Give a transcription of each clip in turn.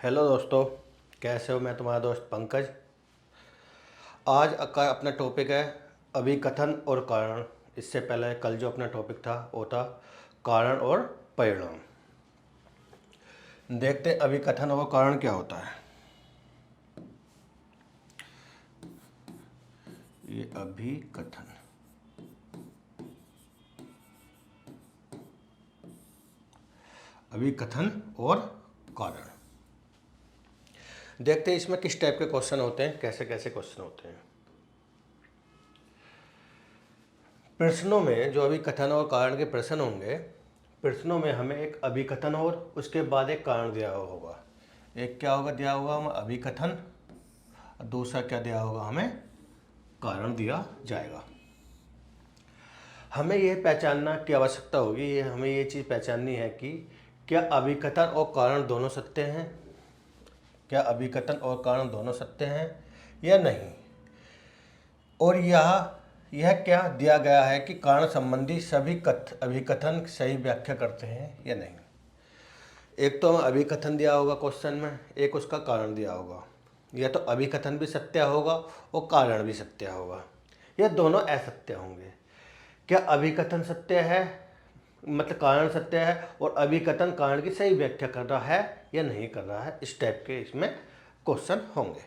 Hello दोस्तों, कैसे हो। मैं तुम्हारा दोस्त पंकज। आज का अपना टॉपिक है अभिकथन और कारण। इससे पहले कल जो अपना टॉपिक था वो था कारण और परिणाम। देखते हैं अभिकथन और कारण क्या होता है। ये अभिकथन, अभिकथन और कारण। देखते हैं इसमें किस टाइप के क्वेश्चन होते हैं, कैसे कैसे क्वेश्चन होते हैं। प्रश्नों में जो अभिकथन और कारण के प्रश्न होंगे, प्रश्नों में हमें एक अभिकथन और उसके बाद एक कारण दिया हुआ होगा। एक क्या होगा दिया होगा हमें अभिकथन, और दूसरा क्या दिया होगा हमें कारण दिया जाएगा। हमें ये पहचानना की आवश्यकता होगी, ये हमें ये चीज़ पहचाननी है कि क्या अभिकथन और कारण दोनों सत्य हैं, क्या अभिकथन और कारण दोनों सत्य हैं या नहीं, और यह क्या दिया गया है कि कारण संबंधी सभी अभिकथन सही व्याख्या करते हैं या नहीं। एक तो हमें अभिकथन दिया होगा क्वेश्चन में, एक उसका कारण दिया होगा। या तो अभिकथन भी सत्य होगा और कारण भी सत्य होगा, या दोनों असत्य होंगे। क्या अभिकथन सत्य है, मतलब कारण सत्य है, और अभिकथन कारण की सही व्याख्या कर रहा है या नहीं कर रहा है, इस टाइप के इसमें क्वेश्चन होंगे।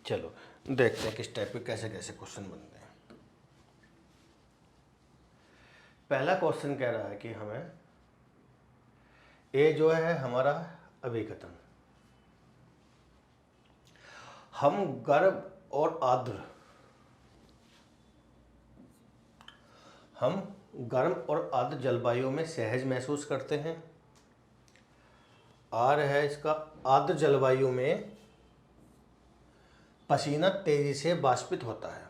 चलो देखते हैं किस टाइप के कैसे कैसे क्वेश्चन बनते हैं। पहला क्वेश्चन कह रहा है कि हमें ए जो है हमारा अभिकथन, हम गर्म और आर्द्र, हम गर्म और आर्द्र जलवायु में सहज महसूस करते हैं। आर है इसका, आर्द्र जलवायु में पसीना तेजी से वाष्पित होता है।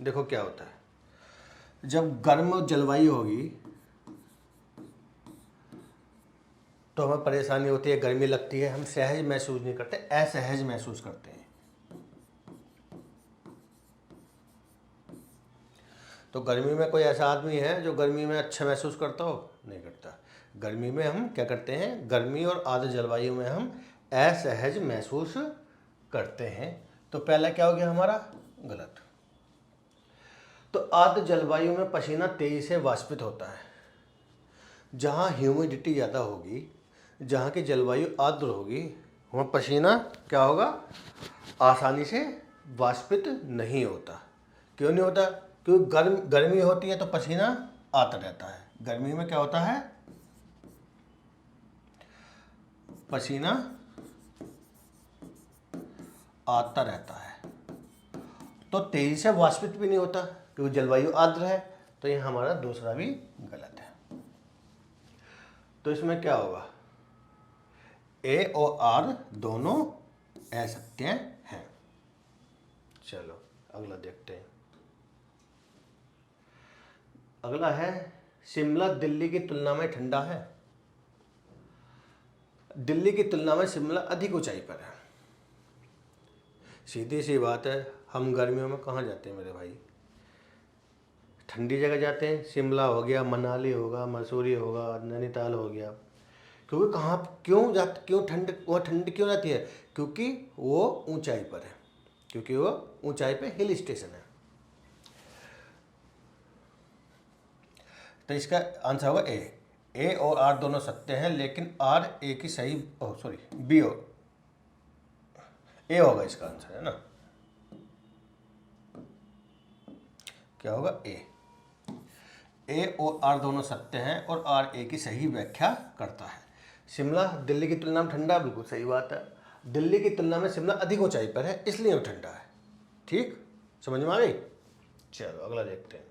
देखो क्या होता है, जब गर्म जलवायु होगी तो हमें परेशानी होती है, गर्मी लगती है, हम सहज महसूस नहीं करते, असहज महसूस करते हैं। तो गर्मी में कोई ऐसा आदमी है जो गर्मी में अच्छा महसूस करता हो? नहीं करता। गर्मी में हम क्या करते हैं, गर्मी और आर्द्र जलवायु में हम असहज महसूस करते हैं। तो पहला क्या हो गया हमारा गलत। तो आर्द्र जलवायु में पसीना तेजी से वाष्पित होता है। जहाँ ह्यूमिडिटी ज़्यादा होगी, जहाँ की जलवायु आर्द्र होगी, वहाँ पसीना क्या होगा, आसानी से वाष्पित नहीं होता। क्यों नहीं होता? क्योंकि गर्मी होती है तो पसीना आता रहता है। गर्मी में क्या होता है, पसीना आता रहता है, तो तेजी से वाष्पित भी नहीं होता क्योंकि जलवायु आर्द्र है। तो ये हमारा दूसरा भी गलत है। तो इसमें क्या होगा, ए और आर दोनों असत्य हैं। चलो अगला देखते हैं। अगला है शिमला दिल्ली की तुलना में ठंडा है। दिल्ली की तुलना में शिमला अधिक ऊंचाई पर है। सीधी सी बात है, हम गर्मियों में कहाँ जाते हैं मेरे भाई, ठंडी जगह जाते हैं। शिमला हो गया, मनाली होगा, मसूरी होगा, नैनीताल हो गया। क्योंकि कहाँ क्यों जाते, क्यों ठंड, वह ठंड क्यों रहती है, क्योंकि वो ऊंचाई पर है, क्योंकि वो ऊंचाई पे हिल स्टेशन है। तो इसका आंसर होगा ए और आर दोनों सत्य हैं, लेकिन आर ए की सही, सॉरी बी और ए होगा इसका आंसर, है ना। क्या होगा, ए और आर दोनों सत्य हैं और आर ए की सही व्याख्या करता है। शिमला दिल्ली की तुलना में ठंडा, बिल्कुल सही बात है। दिल्ली की तुलना में शिमला अधिक ऊंचाई पर है, इसलिए वो ठंडा है। ठीक, समझ में आ गई। चलो अगला देखते हैं।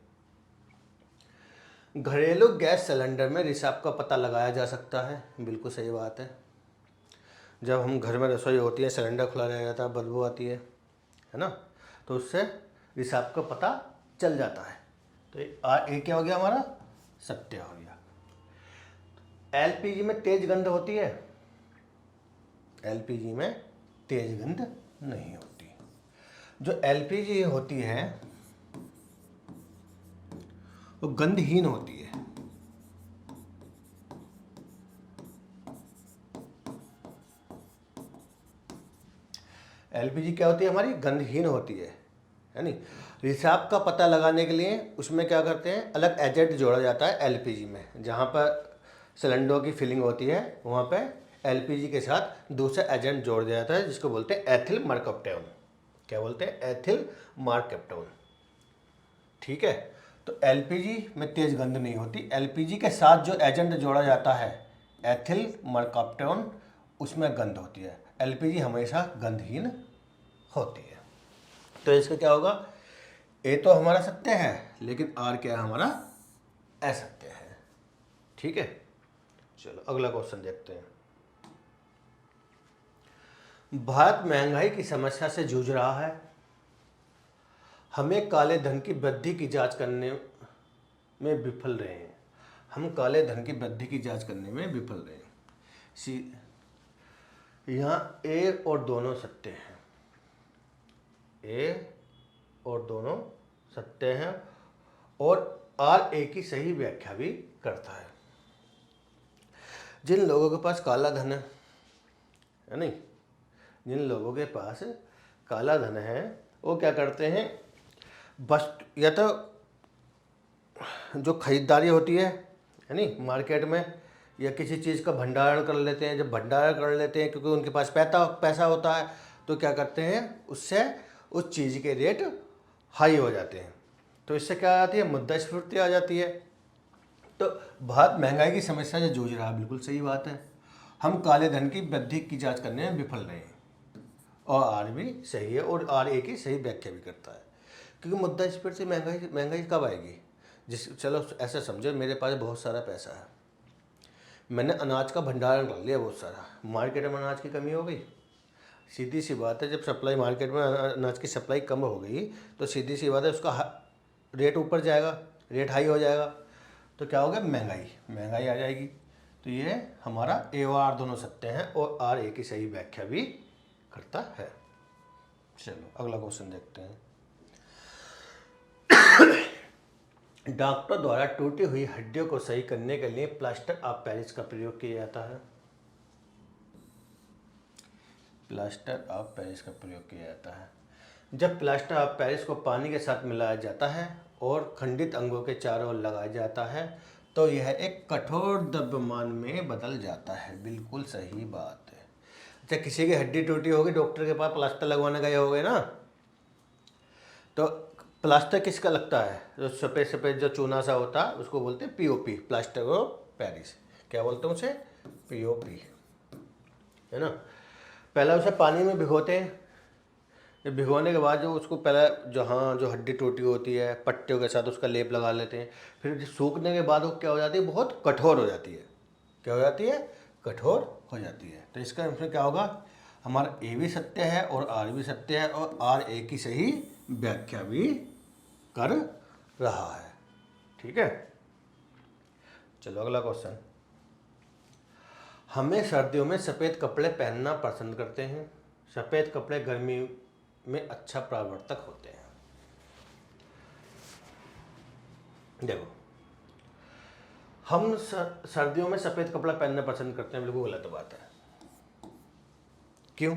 घरेलू गैस सिलेंडर में रिसाव का पता लगाया जा सकता है। बिल्कुल सही बात है। जब हम घर में रसोई होती है, सिलेंडर खुला रह जाता है, बदबू आती है ना, तो उससे रिसाव का पता चल जाता है। तो ये क्या हो गया हमारा, सत्य हो गया। एलपीजी में तेज गंध होती है? एलपीजी में तेज गंध नहीं होती। जो एलपीजी होती है वो गंधहीन होती है। एलपीजी क्या होती है हमारी, गंधहीन होती है नहीं। रिसाव का पता लगाने के लिए उसमें क्या करते हैं, अलग एजेंट जोड़ा जाता है एलपीजी में। जहाँ पर सिलेंडर की फिलिंग होती है वहाँ पे एलपीजी के साथ दूसरा एजेंट जोड़ दिया जाता है जिसको बोलते हैं एथिल मरकप्टोन। क्या बोलते हैं, एथिल मरकप्टोन। ठीक है, तो एलपीजी में तेज गंध नहीं होती। एलपीजी के साथ जो एजेंट जोड़ा जाता है एथिल मरकप्टोन, उसमें गंध होती है। एलपीजी हमेशा गंधहीन होती है। तो इसका क्या होगा, ए तो हमारा सत्य है लेकिन आर क्या है हमारा, असत्य है। ठीक है, चलो अगला क्वेश्चन देखते हैं। भारत महंगाई की समस्या से जूझ रहा है। हमें काले धन की वृद्धि की जांच करने में विफल रहे हैं। हम काले धन की वृद्धि की जांच करने में विफल रहे हैं। यहाँ ए और दोनों सत्य हैं, ए और दोनों सत्य हैं और आर ए की सही व्याख्या भी करता है। जिन लोगों के पास काला धन है नहीं, जिन लोगों के पास काला धन है वो क्या करते हैं, वस्तु या तो जो खरीदारी होती है नहीं मार्केट में, या किसी चीज़ का भंडारण कर लेते हैं। जब भंडारण कर लेते हैं क्योंकि उनके पास पैसा होता है तो क्या करते हैं, उससे उस चीज़ के रेट हाई हो जाते हैं। तो इससे क्या आ जाती है, मुद्रास्फीति आ जाती है। तो भारत महंगाई की समस्या से जूझ रहा है, बिल्कुल सही बात है। हम काले धन की वृद्धि की जांच करने में विफल रहे हैं और आर भी सही है और आर ए की सही व्याख्या भी करता है। क्योंकि मुद्रास्फीति से महंगाई कब आएगी, चलो ऐसा समझो मेरे पास बहुत सारा पैसा है, मैंने अनाज का भंडारण कर लिया बहुत सारा, मार्केट में अनाज की कमी हो गई, सीधी सी बात है जब सप्लाई मार्केट में अनाज की सप्लाई कम हो गई तो सीधी सी बात है उसका रेट ऊपर जाएगा, रेट हाई हो जाएगा, तो क्या होगा, महंगाई आ जाएगी। तो ये हमारा ए और आर दोनों सत्य हैं और आर ए की सही व्याख्या भी करता है। चलो अगला क्वेश्चन देखते हैं। डॉक्टर द्वारा टूटी हुई हड्डियों को सही करने के लिए प्लास्टर ऑफ पेरिस का प्रयोग किया जाता है। प्लास्टर ऑफ पेरिस का प्रयोग किया जाता है जब प्लास्टर ऑफ पेरिस को पानी के साथ मिलाया जाता है और खंडित अंगों के चारों ओर लगाया जाता है तो यह एक कठोर द्रव्यमान में बदल जाता है। बिल्कुल सही बात है। अच्छा, किसी की हड्डी टूटी होगी, डॉक्टर के पास प्लास्टर लगवाने गए होगे ना, तो प्लास्टर किसका लगता है, जो सफ़ेद सफ़ेद जो चूना सा होता है उसको बोलते हैं पीओपी, प्लास्टर ऑफ पेरिस। क्या बोलते हैं उसे, पीओपी, है ना। पहले उसे पानी में भिगोते हैं, जब भिगोने के बाद जो उसको पहले जो हड्डी टूटी होती है पट्टियों के साथ उसका लेप लगा लेते हैं। फिर सूखने के बाद वो क्या हो जाती है, बहुत कठोर हो जाती है। क्या हो जाती है, कठोर हो जाती है। तो इसका आंसर क्या होगा, हमारा ए भी सत्य है और आर भी सत्य है और आर ए की सही व्याख्या भी कर रहा है। ठीक है, चलो अगला क्वेश्चन। हमें सर्दियों में सफ़ेद कपड़े पहनना पसंद करते हैं। सफ़ेद कपड़े गर्मी में अच्छा परावर्तक होते हैं। देखो, हम सर्दियों में सफ़ेद कपड़ा पहनना पसंद करते हैं, बिल्कुल गलत बात है। क्यों?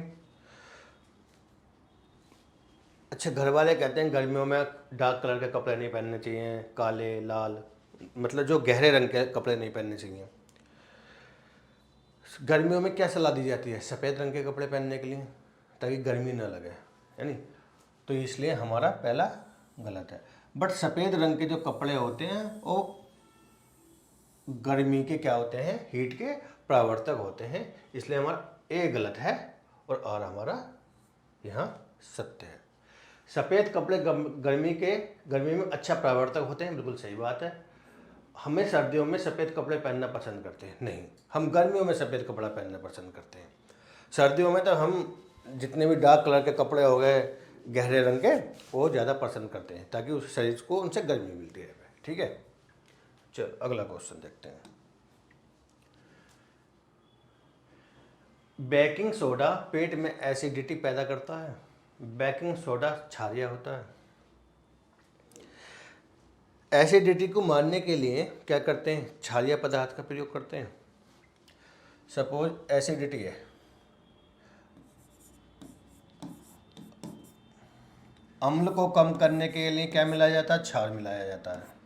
अच्छा, घर वाले कहते हैं गर्मियों में डार्क कलर के कपड़े नहीं पहनने चाहिए, काले लाल, मतलब जो गहरे रंग के कपड़े नहीं पहनने चाहिए। गर्मियों में क्या सलाह दी जाती है, सफ़ेद रंग के कपड़े पहनने के लिए ताकि गर्मी ना लगे, है नी। तो इसलिए हमारा पहला गलत है। बट सफ़ेद रंग के जो कपड़े होते हैं वो गर्मी के क्या होते हैं, हीट के परावर्तक होते हैं, इसलिए हमारा ए गलत है और आर हमारा यहाँ सत्य है। सफ़ेद कपड़े गर्मी में अच्छा परावर्तक होते हैं, बिल्कुल सही बात है। हमें सर्दियों में सफ़ेद कपड़े पहनना पसंद करते हैं, नहीं, हम गर्मियों में सफ़ेद कपड़ा पहनना पसंद करते हैं। सर्दियों में तो हम जितने भी डार्क कलर के कपड़े हो गए गहरे रंग के वो ज़्यादा पसंद करते हैं ताकि उस शरीर को उनसे गर्मी मिलती है। ठीक है, चलो अगला क्वेश्चन देखते हैं। बेकिंग सोडा पेट में एसिडिटी पैदा करता है। बेकिंग सोडा क्षारीय होता है। एसिडिटी को मारने के लिए क्या करते हैं, क्षारीय पदार्थ का प्रयोग करते हैं। सपोज एसिडिटी है, अम्ल को कम करने के लिए क्या मिलाया जाता है? क्षार मिलाया जाता है।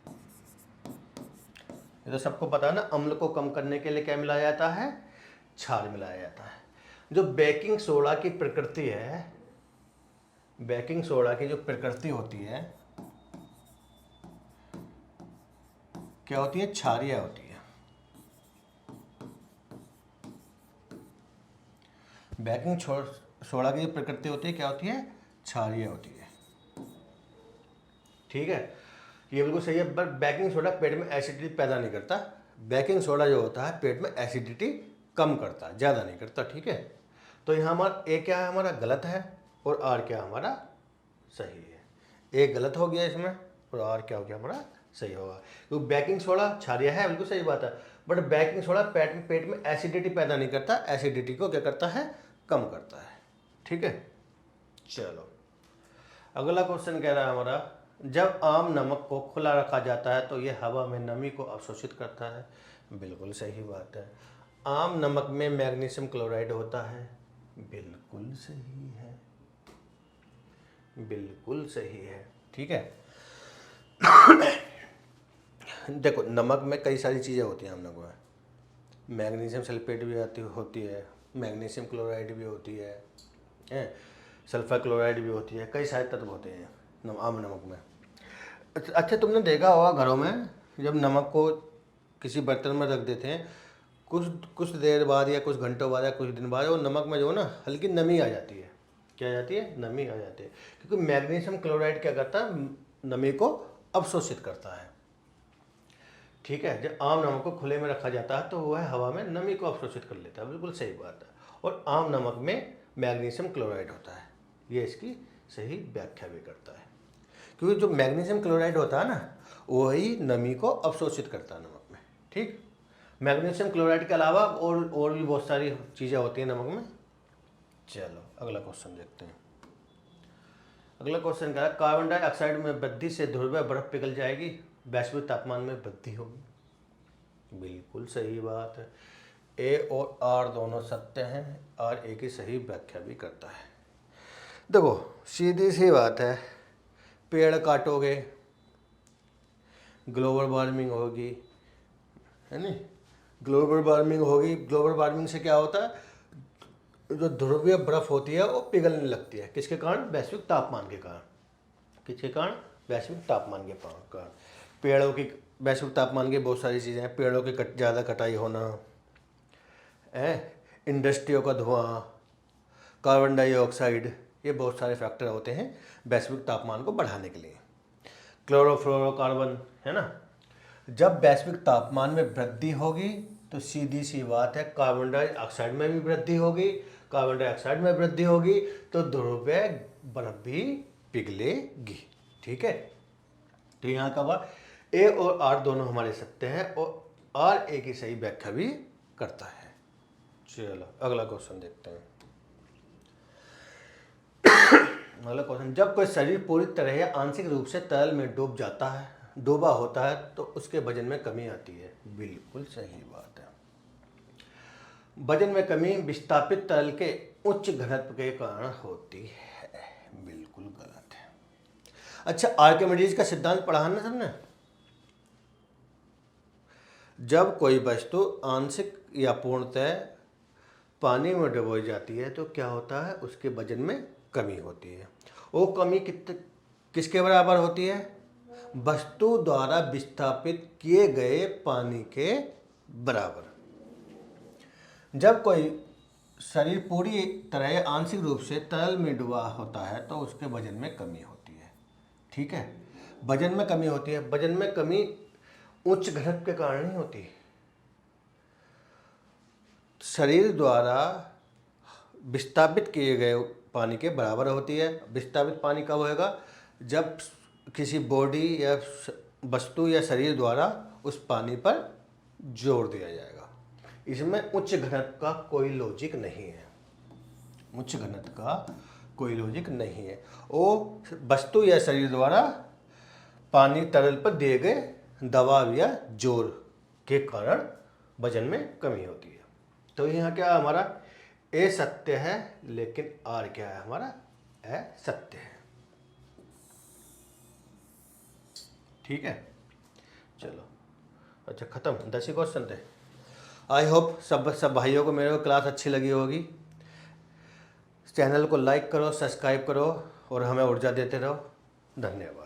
ये तो सबको पता है ना, अम्ल को कम करने के लिए क्या मिलाया जाता है? क्षार मिलाया जाता है। जो बेकिंग सोडा की प्रकृति है, बेकिंग सोडा की जो प्रकृति होती है क्या होती है? क्षारीय होती है। बेकिंग सोडा की जो प्रकृति होती है क्या होती है? क्षारीय होती है। ठीक है, ये बिल्कुल सही है। बट बेकिंग सोडा पेट में एसिडिटी पैदा नहीं करता। बेकिंग सोडा जो होता है पेट में एसिडिटी कम करता है, ज़्यादा नहीं करता। ठीक है, तो यहाँ हमारा ए क्या है? हमारा गलत है, और आर क्या हमारा सही है। ए गलत हो गया इसमें, और आर क्या हो गया? हमारा सही होगा। तो बेकिंग सोडा क्षारीय है, बिल्कुल सही बात है। बट बेकिंग सोडा पेट में एसिडिटी पैदा नहीं करता, एसिडिटी को क्या करता है? कम करता है। ठीक है, चलो अगला क्वेश्चन कह रहा है हमारा, जब आम नमक को खुला रखा जाता है तो यह हवा में नमी को अवशोषित करता है। बिल्कुल सही बात है। आम नमक में मैग्नीशियम क्लोराइड होता है। बिल्कुल सही है, बिल्कुल सही है। ठीक है, देखो नमक में कई सारी चीज़ें होती हैं आम नमक में। मैग्नीशियम सल्फेट भी होती है, मैग्नीशियम क्लोराइड भी होती है, सल्फर क्लोराइड भी होती है, कई सारे तत्व होते हैं आम नमक में। अच्छा, तुमने देखा होगा घरों में जब नमक को किसी बर्तन में रख देते हैं, कुछ देर बाद या कुछ घंटों बाद या कुछ दिन बाद वो नमक में जो है ना हल्की नमी आ जाती है। क्या आ जाती है? नमी आ जाती है, क्योंकि मैग्नीशियम क्लोराइड क्या करता है? नमी को अवशोषित करता है। ठीक है, जब आम नमक को खुले में रखा जाता है तो वह हवा में नमी को अवशोषित कर लेता है। बिल्कुल सही बात है। और आम नमक में मैग्नीशियम क्लोराइड होता है, ये इसकी सही व्याख्या भी करता है। क्योंकि जो मैग्नीशियम क्लोराइड होता है ना वही नमी को अवशोषित करता है नमक में। ठीक, मैग्नीशियम क्लोराइड के अलावा और भी बहुत सारी चीज़ें होती हैं नमक में। चलो अगला क्वेश्चन देखते हैं। अगला क्वेश्चन क्या है? कार्बन डाइऑक्साइड में वृद्धि से ध्रुवीय बर्फ पिघल जाएगी, वैश्विक तापमान में वृद्धि होगी। बिल्कुल सही बात है। ए और आर दोनों सत्य हैं, आर ए की सही व्याख्या भी करता है। देखो सीधी सी बात है, पेड़ काटोगे ग्लोबल वार्मिंग होगी, है नहीं? ग्लोबल वार्मिंग होगी, ग्लोबल वार्मिंग से क्या होता है? जो ध्रुवीय बर्फ होती है वो पिघलने लगती है। किसके कारण? वैश्विक तापमान के कारण। किसके कारण? वैश्विक तापमान के कारण। पेड़ों की, वैश्विक तापमान की बहुत सारी चीज़ें हैं। पेड़ों की ज़्यादा कटाई होना है, इंडस्ट्रियों का धुआं, कार्बन डाइऑक्साइड, ये बहुत सारे फैक्टर होते हैं वैश्विक तापमान को बढ़ाने के लिए। क्लोरोफ्लोरोकार्बन, है ना? जब वैश्विक तापमान में वृद्धि होगी तो सीधी सी बात है कार्बन डाइऑक्साइड में भी वृद्धि होगी। कार्बन डाइऑक्साइड में वृद्धि होगी तो ध्रुवीय बर्फ भी पिघलेगी। ठीक है, तो यहाँ का हुआ ए और आर दोनों हमारे सत्य हैं, और आर ए की सही व्याख्या भी करता है। चलो अगला क्वेश्चन देखते हैं। अगला क्वेश्चन, जब कोई शरीर पूरी तरह या आंशिक रूप से तरल में डूबा होता है तो उसके वजन में कमी आती है। बिल्कुल सही बात है। वजन में कमी विस्थापित तरल के उच्च घनत्व के कारण होती है। बिल्कुल गलत है। अच्छा, आर्किमिडीज का सिद्धांत पढ़ा ना सबने? जब कोई वस्तु आंशिक या पूर्णतः पानी में डुबोई जाती है तो क्या होता है? उसके वजन में कमी होती है। वो कमी किसके बराबर होती है? वस्तु द्वारा विस्थापित किए गए पानी के बराबर। जब कोई शरीर पूरी तरह आंशिक रूप से तरल में डूबा होता है तो उसके वजन में कमी होती है। ठीक है, वजन में कमी होती है। वजन में कमी उच्च घनत्व के कारण ही होती है। शरीर द्वारा विस्थापित किए गए पानी के बराबर होती है। विस्थापित पानी कब होएगा? जब किसी बॉडी या वस्तु या शरीर द्वारा उस पानी पर जोर दिया जाएगा। इसमें उच्च घनत्व का कोई लॉजिक नहीं है। उच्च घनत्व का कोई लॉजिक नहीं है। वो वस्तु या शरीर द्वारा पानी तरल पर दिए गए दबाव या जोर के कारण वजन में कमी होती है। तो यहाँ क्या हमारा ए सत्य है, लेकिन आर क्या है? हमारा ए सत्य है। ठीक है, चलो अच्छा ख़त्म, 10 ही क्वेश्चन थे। आई होप सब भाइयों को मेरे को क्लास अच्छी लगी होगी। चैनल को लाइक करो, सब्सक्राइब करो और हमें ऊर्जा देते रहो। धन्यवाद।